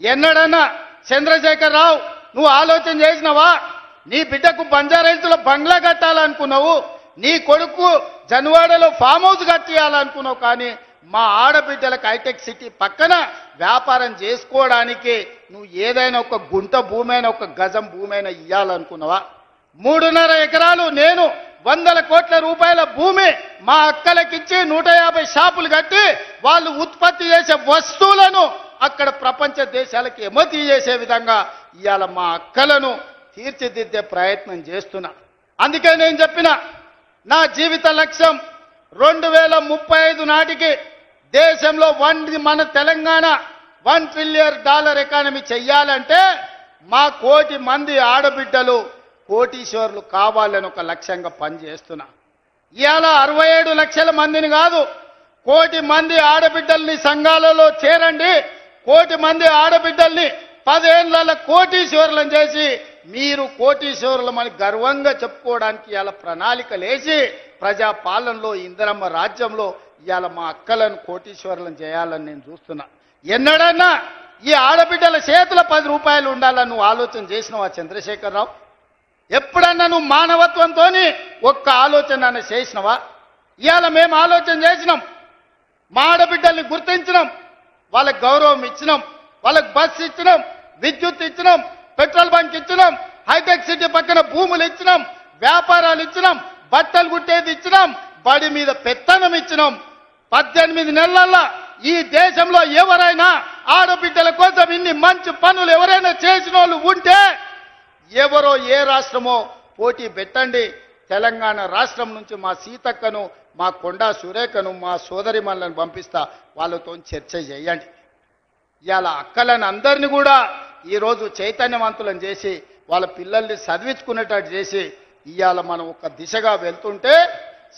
ఎన్నడన్నా చంద్రశేఖర్ రావు నువ్వు ఆలోచన చేసినావా? నీ బిడ్డకు బంజారాహిల్స్లో బంగ్లా కట్టాలనుకున్నావు, నీ కొడుకు జన్వాడలో ఫామ్ హౌస్ కట్టియాలనుకున్నావు. కానీ మా ఆడబిడ్డలకు హైటెక్ సిటీ పక్కన వ్యాపారం చేసుకోవడానికి నువ్వు ఏదైనా ఒక గుంట భూమి అయినా ఒక గజం భూమి అయినా ఇవ్వాలనుకున్నావా? 3.5 ఎకరాలు నేను 100 కోట్ల రూపాయల భూమి మా అక్కలకిచ్చి 150 షాపులు కట్టి వాళ్ళు ఉత్పత్తి చేసే వస్తువులను అక్కడ ప్రపంచ దేశాలకు ఎగుమతి చేసే విధంగా ఇవాళ మా అక్కలను తీర్చిదిద్దే ప్రయత్నం చేస్తున్నా. అందుకే నేను చెప్పిన నా జీవిత లక్ష్యం 2035 నాటికి దేశంలో మన తెలంగాణ $1 ట్రిలియన్ ఎకానమీ చెయ్యాలంటే మా 1 కోటి మంది ఆడబిడ్డలు కోటీశ్వర్లు కావాలని ఒక లక్ష్యంగా పనిచేస్తున్నా. ఇవాళ 67 లక్షల మందిని కాదు, 1 కోటి మంది ఆడబిడ్డల్ని సంఘాలలో చేరండి, 1 కోటి మంది ఆడబిడ్డల్ని 10 ఏళ్ల కోటీశ్వరులను చేసి మీరు కోటీశ్వరులమని గర్వంగా చెప్పుకోవడానికి ఇవాళ ప్రణాళికలు వేసి ప్రజాపాలనలో ఇందిరమ్మ రాజ్యంలో ఇవాళ మా అక్కలను కోటీశ్వరులను చేయాలని నేను చూస్తున్నా. ఎన్నడన్నా ఈ ఆడబిడ్డల చేతుల 10 రూపాయలు ఉండాలని నువ్వు ఆలోచన చేసినావా చంద్రశేఖర్ రావు? ఎప్పుడన్నా నువ్వు మానవత్వంతో ఒక్క ఆలోచన చేసినావా? ఇవాళ మేము ఆలోచన చేసినాం, మా ఆడబిడ్డల్ని గుర్తించినాం, వాళ్ళకి గౌరవం ఇచ్చినాం, వాళ్ళకి బస్సు ఇచ్చినాం, విద్యుత్ ఇచ్చినాం, పెట్రోల్ బంక్ ఇచ్చినాం, హైటెక్ సిటీ పక్కన భూములు ఇచ్చినాం, వ్యాపారాలు ఇచ్చినాం, బట్టలు కుట్టేది ఇచ్చినాం, బడి మీద పెత్తనం ఇచ్చినాం. 18 నెలల్లో ఈ దేశంలో ఎవరైనా ఆడబిడ్డల కోసం ఇన్ని మంచి పనులు ఎవరైనా చేసిన వాళ్ళు ఉంటే ఎవరో ఏ రాష్ట్రమో పోటీ పెట్టండి. తెలంగాణ రాష్ట్రం నుంచి మా సీతక్కను, మా కొండా సురేఖను, మా సోదరిమణులను పంపిస్తా, వాళ్ళతో చర్చ చేయండి. ఇవాళ అక్కలను అందరినీ కూడా ఈరోజు చైతన్యవంతులను చేసి వాళ్ళ పిల్లల్ని చదివించుకునేటట్టు చేసి ఇవాళ మనం ఒక దిశగా వెళ్తుంటే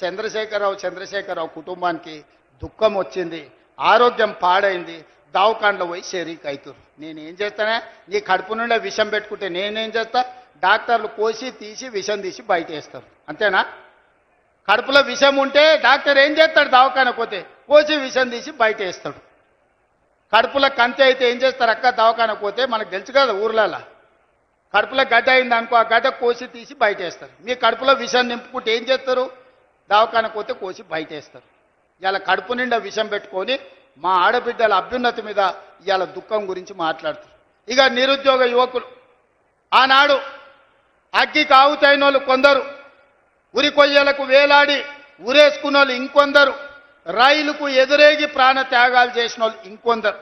చంద్రశేఖరరావు కుటుంబానికి దుఃఖం వచ్చింది, ఆరోగ్యం పాడైంది, దావకాండ్లో పోయి షరీక్ అవుతారు. నేనేం చేస్తానే? నీ కడుపు నుండే విషం పెట్టుకుంటే నేనేం చేస్తా? డాక్టర్లు కోసి తీసి విషం తీసి బయట వేస్తారు, అంతేనా? కడుపులో విషం ఉంటే డాక్టర్ ఏం చేస్తాడు? దవాఖానకు పోతే కోసి విషం తీసి బయట వేస్తాడు. కడుపులో కంతి అయితే ఏం చేస్తారు? అక్క దవాఖానకు పోతే మనకు తెలుసు కదా, ఊర్లలో కడుపులో గడ్డ అయింది అనుకో, ఆ గడ్డ కోసి తీసి బయట వేస్తారు. మీ కడుపులో విషం నింపుకుంటే ఏం చేస్తారు? దవాఖానకు పోతే కోసి బయట వేస్తారు. ఇవాళ కడుపు నిండా విషం పెట్టుకొని మా ఆడబిడ్డల అభ్యున్నతి మీద ఇవాళ దుఃఖం గురించి మాట్లాడుతారు. ఇక నిరుద్యోగ యువకులు ఆనాడు అగ్గికి ఆవుతైన వాళ్ళు కొందరు, ఉరి కొయ్యలకు వేలాడి ఉరేసుకున్న వాళ్ళు ఇంకొందరు, రైలుకు ఎదురేగి ప్రాణ త్యాగాలు చేసిన వాళ్ళు ఇంకొందరు.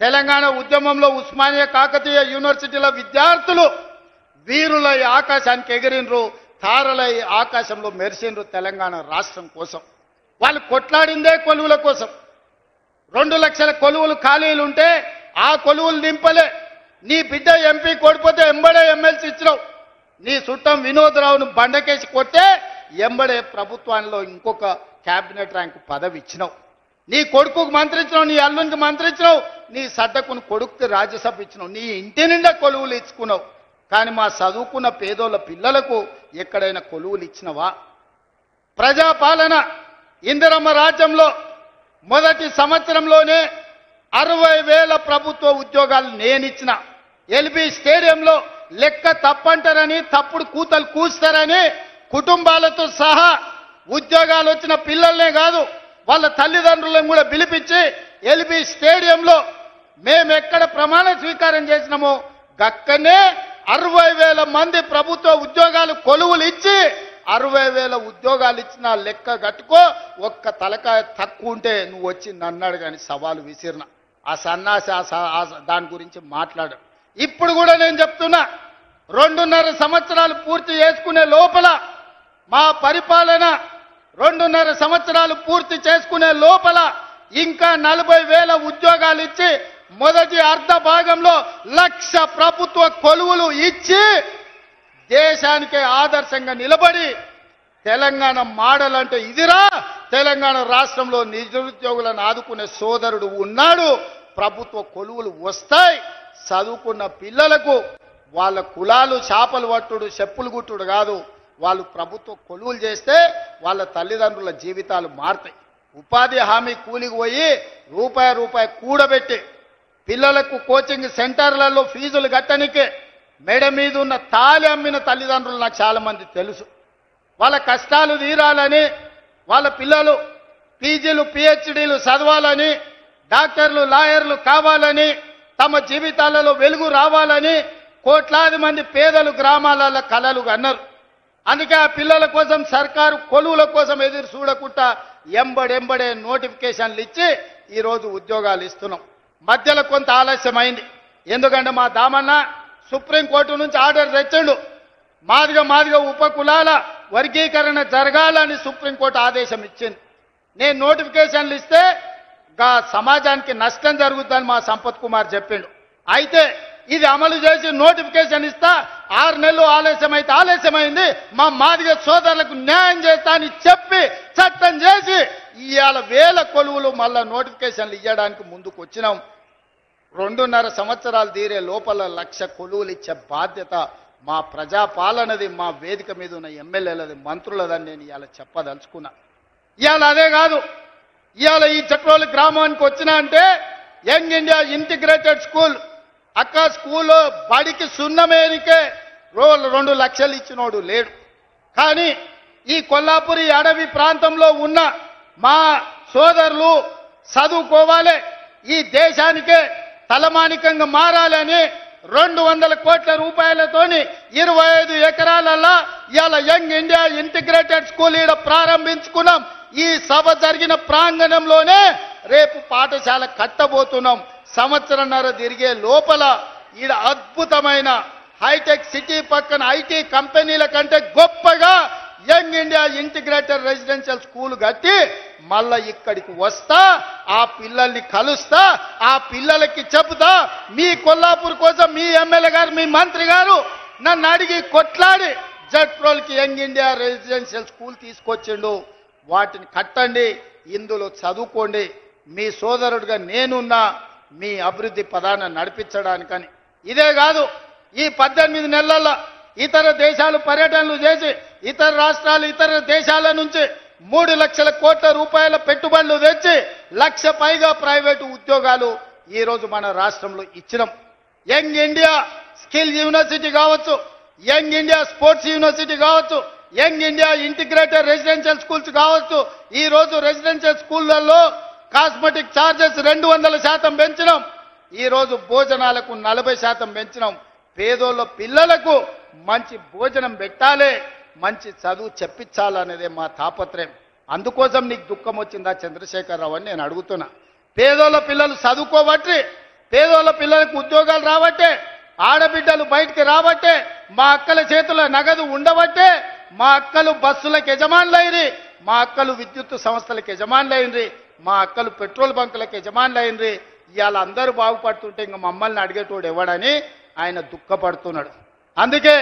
తెలంగాణ ఉద్యమంలో ఉస్మానియా కాకతీయ యూనివర్సిటీల విద్యార్థులు వీరులై ఆకాశానికి ఎగిరినరు, తారలై ఆకాశంలో మెరిసినరు తెలంగాణ రాష్ట్రం కోసం. వాళ్ళు కొట్లాడిందే కొలువుల కోసం. 2 లక్షల కొలువులు ఖాళీలు ఉంటే ఆ కొలువులు నింపలే. నీ బిడ్డ ఎంపీ కొడిపోతే ఎంబడే ఎమ్మెల్సీ ఇచ్చినావు. నీ చుట్టం వినోదరావును బండకేసి కొట్టే ఎంబడే ప్రభుత్వంలో ఇంకొక క్యాబినెట్ ర్యాంకు పదవి ఇచ్చినావు. నీ కొడుకుకు మంత్రి ఇచ్చినావు, నీ అల్లునికి మంత్రి ఇచ్చినావు, నీ సడ్డకుని కొడుకుకి రాజ్యసభ ఇచ్చినావు, నీ ఇంటి నిండా కొలువులు ఇచ్చుకున్నావు. కానీ మా చదువుకున్న పేదోళ్ళ పిల్లలకు ఎక్కడైనా కొలువులు ఇచ్చినవా? ప్రజాపాలన ఇందిరమ్మ రాజ్యంలో మొదటి సంవత్సరంలోనే 60,000 ప్రభుత్వ ఉద్యోగాలు నేనిచ్చిన. ఎల్బీ స్టేడియంలో లెక్క తప్పంటారని, తప్పుడు కూతలు కూస్తారని కుటుంబాలతో సహా ఉద్యోగాలు వచ్చిన పిల్లల్నే కాదు వాళ్ళ తల్లిదండ్రులను కూడా పిలిపించి ఎల్బీ స్టేడియంలో మేము ఎక్కడ ప్రమాణ స్వీకారం చేసినామో గక్కనే 60,000 మంది ప్రభుత్వ ఉద్యోగాలు కొలువులు ఇచ్చి 60,000 ఉద్యోగాలు ఇచ్చిన లెక్క కట్టుకో. ఒక్క తలకాయ తక్కువ ఉంటే నువ్వు వచ్చి నన్నాడు కానీ సవాలు విసిరిన ఆ సన్నాసి దాని గురించి మాట్లాడు. ఇప్పుడు కూడా నేను చెప్తున్నా, 2.5 సంవత్సరాలు పూర్తి చేసుకునే లోపల మా పరిపాలన 2.5 సంవత్సరాలు పూర్తి చేసుకునే లోపల ఇంకా 40,000 ఉద్యోగాలు ఇచ్చి మొదటి అర్ధ భాగంలో 1,00,000 ప్రభుత్వ కొలువులు ఇచ్చి దేశానికే ఆదర్శంగా నిలబడి తెలంగాణ మోడల్ అంటే ఇదిరా, తెలంగాణ రాష్ట్రంలో నిరుద్యోగులను ఆదుకునే సోదరుడు ఉన్నాడు, ప్రభుత్వ కొలువులు వస్తాయి, చదువుకున్న పిల్లలకు వాళ్ళ కులాలు చేపలు పట్టుడు చెప్పులు గుట్టుడు కాదు, వాళ్ళు ప్రభుత్వ కొలువులు చేస్తే వాళ్ళ తల్లిదండ్రుల జీవితాలు మారుతాయి. ఉపాధి హామీ కూలికి పోయి రూపాయి కూడబెట్టి పిల్లలకు కోచింగ్ సెంటర్లలో ఫీజులు కట్టనికే మెడ మీద ఉన్న తాలి అమ్మిన తల్లిదండ్రులు నాకు చాలా మంది తెలుసు. వాళ్ళ కష్టాలు తీరాలని, వాళ్ళ పిల్లలు పీజీలు పిహెచ్డీలు చదవాలని, డాక్టర్లు లాయర్లు కావాలని, తమ జీవితాలలో వెలుగు రావాలని కోట్లాది మంది పేదలు గ్రామాలలో కలలు కన్నారు. అందుకే ఆ పిల్లల కోసం సర్కారు కొలువుల కోసం ఎదురు చూడకుండా ఎంబడెంబడే నోటిఫికేషన్లు ఇచ్చి ఈరోజు ఉద్యోగాలు ఇస్తున్నాం. మధ్యలో కొంత ఆలస్యమైంది. ఎందుకంటే మా దామన్న సుప్రీంకోర్టు నుంచి ఆర్డర్ తెచ్చిండు. మాదిగ ఉపకులాల వర్గీకరణ జరగాలని సుప్రీంకోర్టు ఆదేశం ఇచ్చింది. నేను నోటిఫికేషన్లు ఇస్తే సమాజానికి నష్టం జరుగుతుందని మా సంపత్ కుమార్ చెప్పిండు. అయితే ఇది అమలు చేసి నోటిఫికేషన్ ఇస్తా, 6 నెలలు ఆలస్యమైంది, మా మాదిగ సోదరులకు న్యాయం చేస్తా అని చెప్పి చట్టం చేసి ఇవాళ 1000 కొలువులు మళ్ళా నోటిఫికేషన్లు ఇవ్వడానికి ముందుకు వచ్చినాం. 2.5 సంవత్సరాలు తీరే లోపల 1,00,000 కొలువులు ఇచ్చే బాధ్యత మా ప్రజాపాలనది, మా వేదిక మీద ఉన్న ఎమ్మెల్యేలది, మంత్రులదని నేను ఇవాళ చెప్పదలుచుకున్నా. ఇవాళ అదే కాదు, ఇవాళ ఈ చట్రోలు గ్రామానికి వచ్చినా అంటే యంగ్ ఇండియా ఇంటిగ్రేటెడ్ స్కూల్ అక్క స్కూల్లో బడికి సున్నమేనికే 2 లక్షలు ఇచ్చినోడు లేడు. కానీ ఈ కొల్లాపురి అడవి ప్రాంతంలో ఉన్న మా సోదరులు చదువుకోవాలి, ఈ దేశానికే తలమానికంగా మారాలని 200 కోట్ల రూపాయలతోని 25 ఎకరాలలో ఇవాళ యంగ్ ఇండియా ఇంటిగ్రేటెడ్ స్కూల్ ఈడ ప్రారంభించుకున్నాం. ఈ సభ జరిగిన ప్రాంగణంలోనే రేపు పాఠశాల కట్టబోతున్నాం. సంవత్సరంన్నర తిరిగే లోపల ఈడ అద్భుతమైన హైటెక్ సిటీ పక్కన ఐటీ కంపెనీల కంటే గొప్పగా young India integrated residential school కట్టి మళ్ళా ఇక్కడికి వస్తా, ఆ పిల్లల్ని కలుస్తా, ఆ పిల్లలకి చెబుతా, మీ కొల్లాపూర్ కోసం మీ ఎమ్మెల్యే గారు మీ మంత్రి గారు నన్ను అడిగి కొట్లాడి జట్రోల్కి యంగ్ ఇండియా రెసిడెన్షియల్ స్కూల్ తీసుకొచ్చిండు. వాటిని కట్టండి, ఇందులో చదువుకోండి, మీ సోదరుడిగా నేనున్నా మీ అభివృద్ధి పదాన్ని నడిపించడానికని. ఇదే కాదు, ఈ 18 నెలల్లో ఇతర దేశాలు పర్యటనలు చేసి ఇతర రాష్ట్రాలు ఇతర దేశాల నుంచి 3 లక్షల కోట్ల రూపాయల పెట్టుబడులు తెచ్చి 1,00,000 పైగా ప్రైవేటు ఉద్యోగాలు ఈరోజు మన రాష్ట్రంలో ఇచ్చినాం. యంగ్ ఇండియా స్కిల్ యూనివర్సిటీ కావచ్చు, యంగ్ ఇండియా స్పోర్ట్స్ యూనివర్సిటీ కావచ్చు, young India integrated residential schools కావచ్చు. ఈ రోజు రెసిడెన్షియల్ స్కూళ్లలో కాస్మెటిక్ ఛార్జెస్ 200% పెంచినాం. ఈ రోజు భోజనాలకు 40% పెంచినాం. పేదోళ్ళ పిల్లలకు మంచి భోజనం పెట్టాలి, మంచి చదువు చెప్పించాలనేదే మా తాపత్రయం. అందుకోసం నీకు దుఃఖం వచ్చిందా చంద్రశేఖరరావు అని నేను అడుగుతున్నా. పేదోళ్ళ పిల్లలు చదువుకోబట్టి, పేదోళ్ళ పిల్లలకు ఉద్యోగాలు రాబట్టే, ఆడబిడ్డలు బయటికి రాబట్టే, మా అక్కల చేతుల నగదు ఉండబట్టే మా అక్కలు బస్సులకు యజమానులైంది, మా అక్కలు విద్యుత్ సంస్థలకు యజమానులైంది, మా అక్కలు పెట్రోల్ బంకులకు యజమానులైంది. ఇవాళ అందరూ బాగుపడుతుంటే ఇంకా మమ్మల్ని అడిగేటోడు ఎవడని ఆయన దుఃఖపడుతున్నాడు. అందుకే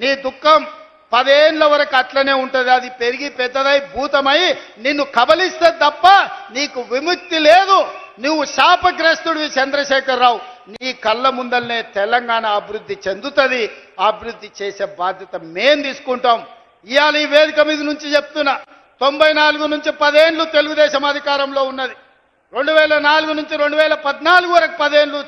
నీ దుఃఖం 10 ఏళ్ల వరకు అట్లనే ఉంటుంది. అది పెరిగి పెద్దదై భూతమై నిన్ను కబలిస్తే తప్ప నీకు విముక్తి లేదు. నువ్వు శాపగ్రస్తుడివి చంద్రశేఖరరావు. నీ కళ్ళ ముందల్నే తెలంగాణ అభివృద్ధి చెందుతుంది. అభివృద్ధి చేసే బాధ్యత మేం తీసుకుంటాం. ఇవాళ ఈ వేదిక మీద నుంచి చెప్తున్నా, 94 నుంచి 10 ఏళ్ళు తెలుగుదేశం అధికారంలో ఉన్నది. 2004 నుంచి 2014 వరకు 10 ఏళ్ళు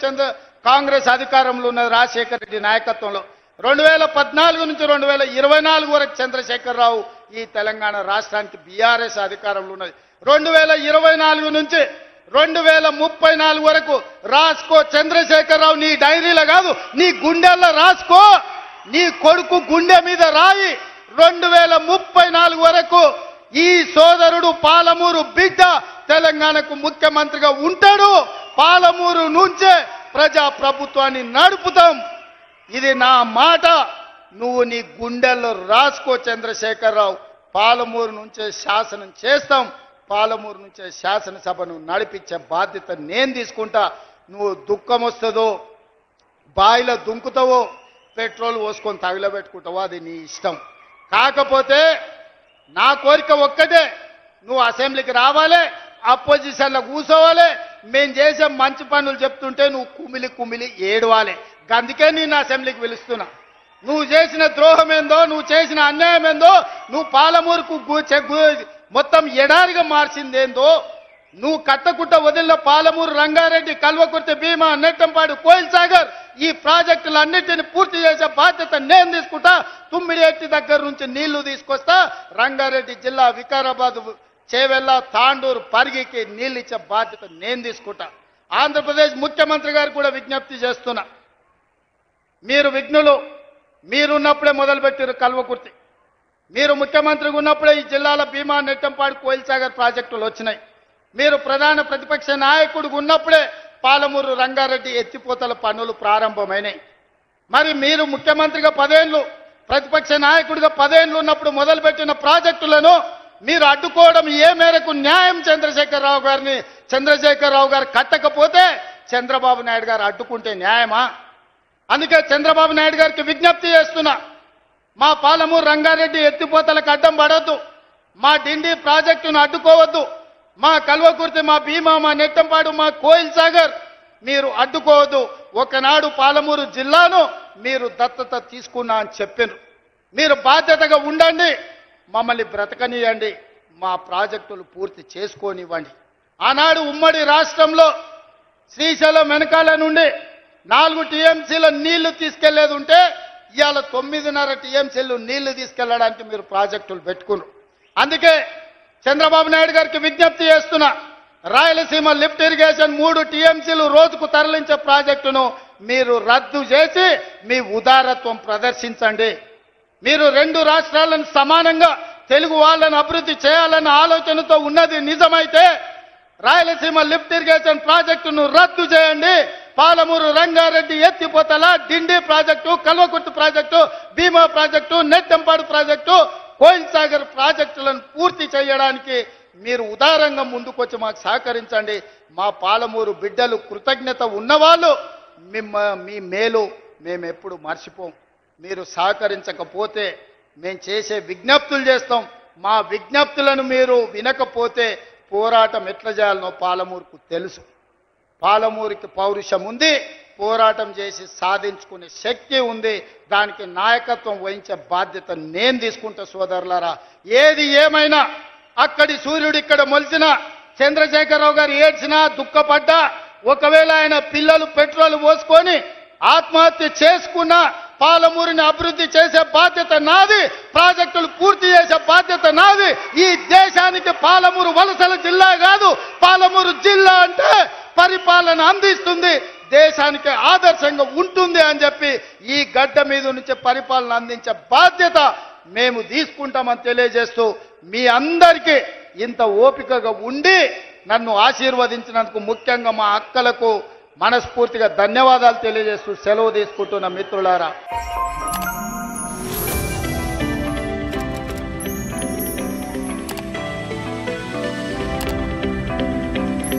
కాంగ్రెస్ అధికారంలో ఉన్నది రాజశేఖర రెడ్డి నాయకత్వంలో. 2014 నుంచి 2024 వరకు చంద్రశేఖరరావు ఈ తెలంగాణ రాష్ట్రానికి బీఆర్ఎస్ అధికారంలో ఉన్నది. 2024 నుంచి 2034 వరకు రాసుకో చంద్రశేఖరరావు. నీ డైరీలో కాదు, నీ గుండెల్లో రాసుకో, నీ కొడుకు గుండె మీద రాయి. 2034 వరకు ఈ సోదరుడు పాలమూరు బిడ్డ తెలంగాణకు ముఖ్యమంత్రిగా ఉంటాడు. పాలమూరు నుంచే ప్రజా ప్రభుత్వాన్ని నడుపుతాం. ఇది నా మాట. నువ్వు నీ గుండెల్లో రాసుకో చంద్రశేఖరరావు. పాలమూరు నుంచే శాసనం చేస్తాం, పాలమూరు నుంచే శాసనసభను నడిపించే బాధ్యత నేను తీసుకుంటా. నువ్వు దుఃఖం వస్తుందో, బాయిలో దుంకుతావో, పెట్రోల్ పోసుకొని తగిలబెట్టుకుంటావో అది నీ ఇష్టం. కాకపోతే నా కోరిక ఒక్కటే, నువ్వు అసెంబ్లీకి రావాలి, అపోజిషన్లో కూర్చోవాలి, మేము చేసే మంచి పనులు చెప్తుంటే నువ్వు కుమిలి కుమిలి ఏడవాలి. అందుకే నేను అసెంబ్లీకి పిలుస్తున్నా. నువ్వు చేసిన ద్రోహం ఏందో, నువ్వు చేసిన అన్యాయం ఏందో, నువ్వు పాలమూరుకు మొత్తం ఎడారిగా మార్చిందేందో నువ్వు కట్టకుట్ట వదిలిన పాలమూరు రంగారెడ్డి, కల్వకుర్తి, భీమా, నెట్టంపాడు, కోయిల్ సాగర్ ఈ ప్రాజెక్టులన్నింటినీ పూర్తి చేసే బాధ్యత నేను తీసుకుంటా. తుమ్మిడిఎట్టి దగ్గర నుంచి నీళ్లు తీసుకొస్తా. రంగారెడ్డి జిల్లా వికారాబాద్, చేవెళ్ళ, తాండూరు, పరిగికి నీళ్ళు ఇచ్చే బాధ్యత నేను తీసుకుంటా. ఆంధ్రప్రదేశ్ ముఖ్యమంత్రి గారు కూడా విజ్ఞప్తి చేస్తున్నా, మీరు విఘ్నులు, మీరున్నప్పుడే మొదలుపెట్టారు కల్వకుర్తి. మీరు ముఖ్యమంత్రిగా ఉన్నప్పుడే ఈ జిల్లాల భీమా, నెట్టంపాడు, కోయిల్ సాగర్ ప్రాజెక్టులు వచ్చినాయి. మీరు ప్రధాన ప్రతిపక్ష నాయకుడిగా ఉన్నప్పుడే పాలమూరు రంగారెడ్డి ఎత్తిపోతల పనులు ప్రారంభమైనాయి. మరి మీరు ముఖ్యమంత్రిగా 10 ఏళ్ళు, ప్రతిపక్ష నాయకుడిగా 10 ఏళ్ళు ఉన్నప్పుడు మొదలుపెట్టిన ప్రాజెక్టులను మీరు అడ్డుకోవడం ఏ మేరకు న్యాయం? చంద్రశేఖరరావు గారు కట్టకపోతే చంద్రబాబు నాయుడు గారు అడ్డుకుంటే న్యాయమా? అందుకే చంద్రబాబు నాయుడు గారికి విజ్ఞప్తి చేస్తున్నా, మా పాలమూరు రంగారెడ్డి ఎత్తిపోతలకు అడ్డం పడొద్దు, మా డిండి ప్రాజెక్టును అడ్డుకోవద్దు, మా కల్వకుర్తి, మా భీమా, మా నెట్టంపాడు, మా కోయిల్ సాగర్ మీరు అడ్డుకోవద్దు. ఒకనాడు పాలమూరు జిల్లాను మీరు దత్తత తీసుకున్నా అని చెప్పారు. మీరు బాధ్యతగా ఉండండి, మమ్మల్ని బ్రతకనియండి, మా ప్రాజెక్టులు పూర్తి చేసుకోనివ్వండి. ఆనాడు ఉమ్మడి రాష్ట్రంలో శ్రీశైలం వెనకాల నుండి 4 టీఎంసీల నీళ్లు తీసుకెళ్లేది ఉంటే ఇవాళ 9.5 టీఎంసీలు నీళ్లు తీసుకెళ్లడానికి మీరు ప్రాజెక్టులు పెట్టుకున్నారు. అందుకే చంద్రబాబు నాయుడు గారికి విజ్ఞప్తి చేస్తున్నా, రాయలసీమ లిఫ్ట్ ఇరిగేషన్ 3 టీఎంసీలు రోజుకు తరలించే ప్రాజెక్టును మీరు రద్దు చేసి మీ ఉదారత్వం ప్రదర్శించండి. మీరు 2 రాష్ట్రాలను సమానంగా తెలుగు వాళ్ళను అభివృద్ధి చేయాలన్న ఆలోచనతో ఉన్నది నిజమైతే రాయలసీమ లిఫ్ట్ ఇరిగేషన్ ప్రాజెక్టును రద్దు చేయండి. పాలమూరు రంగారెడ్డి ఎత్తిపోతల, డిండి ప్రాజెక్టు, కల్వకుర్తి ప్రాజెక్టు, భీమా ప్రాజెక్టు, నెట్టంపాడు ప్రాజెక్టు, కోయిల్ సాగర్ ప్రాజెక్టులను పూర్తి చేయడానికి మీరు ఉదారంగా ముందుకొచ్చి మాకు సహకరించండి. మా పాలమూరు బిడ్డలు కృతజ్ఞత ఉన్నవాళ్ళు, మీ మేలు మేము ఎప్పుడు మర్చిపోం. మీరు సహకరించకపోతే మేము చేసే విజ్ఞప్తులు చేస్తాం. మా విజ్ఞప్తులను మీరు వినకపోతే పోరాటం ఎట్లా చేయాలనో పాలమూరుకు తెలుసు. పాలమూరుకి పౌరుషం ఉంది, పోరాటం చేసి సాధించుకునే శక్తి ఉంది. దానికి నాయకత్వం వహించే బాధ్యత నేను తీసుకుంటా. సోదరులారా, ఏది ఏమైనా అక్కడి సూర్యుడు ఇక్కడ మొలిచిన, చంద్రశేఖరరావు గారు ఏడ్చినా, దుఃఖపడ్డా, ఒకవేళ ఆయన పిల్లలు పెట్రోల్ పోసుకొని ఆత్మహత్య చేసుకున్నా పాలమూరుని అభివృద్ధి చేసే బాధ్యత నాది, ప్రాజెక్టులు పూర్తి చేసే బాధ్యత నాది. ఈ దేశానికి పాలమూరు వలసల జిల్లా కాదు, పాలమూరు జిల్లా అంటే పరిపాలన అందిస్తుంది, దేశానికి ఆదర్శంగా ఉంటుంది అని చెప్పి ఈ గడ్డ మీద నుంచి పరిపాలన అందించే బాధ్యత మేము తీసుకుంటామని తెలియజేస్తూ మీ అందరికీ ఇంత ఓపికగా ఉండి నన్ను ఆశీర్వదించినందుకు ముఖ్యంగా మా అక్కలకు మనస్ఫూర్తిగా ధన్యవాదాలు తెలియజేస్తూ సెలవు తీసుకుంటున్న మిత్రులారా.